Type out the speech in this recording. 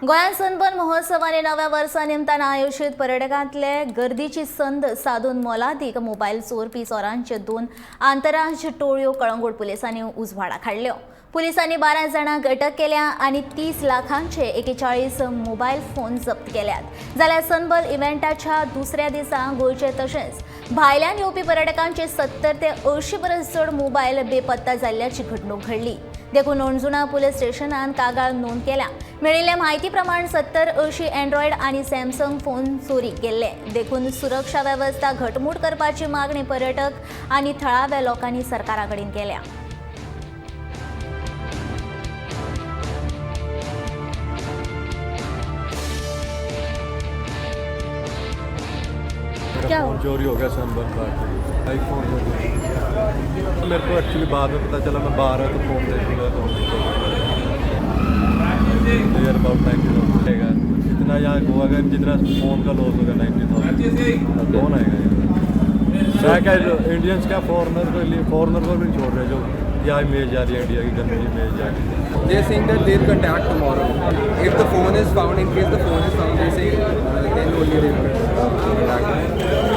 गोंयांत सनबर्न महोत्सव आनी नव्या वर्सा निमतान आयोजीत पर्यटकांतले गर्दीची संद साधून मोलादीक मोबायल चोरपी चोरांच्यो 2 आंतरराज्य टोळयो कळंगूट पुलिसांनी उजवाडाक हाडल्यो। पुलिसांनी 12 जाणांक अटक केल्या आनी 30 लाखांचे 41 मोबायल फोन जप्त केल्यात। जाल्यार सनबर्न इव्हेंटाच्या दुसऱ्या दिसा गोंयचे तशेंच भायल्यान येवपी पर्यटकांचे 70 ते 80 परस चड मोबायल बेपत्ता जाल्ल्याची घडणूक घडली। देखून अणजुणा पुलीस स्टेशनान कागाळ नोंद केल्या। मेळिल्ले म्हायती प्रमाण 70-80 अँड्रॉयड आनी सॅमसंग फोन चोरीक गेल्ले। देखून सुरक्षा वेवस्था घटमूट करपाची मागणी पर्यटक आनी थळाव्या लोकांनी सरकारा कडेन केल्या। मेरा फ़ोन चोरी हो गया सनबर्न पार्क में। आईफोन मेरे को एक्चुअली बाद में पता चला, मैं बाहर तो फ़ोन देखूँगा तो नियर अबाउट 90,000 रहेगा। जितना यहाँ हुआ अगर जितना फ़ोन का लॉस होगा 90,000 कौन आएगा यहाँ? क्या इंडियंस क्या फॉरनर को भी छोड़ रहे जो यहाँ इमेज आ रही है इंडिया की गंदी इमेज आ रही है। They are saying that they'll contact tomorrow. If the phone is found, in case the phone is found, they say then only they will contact.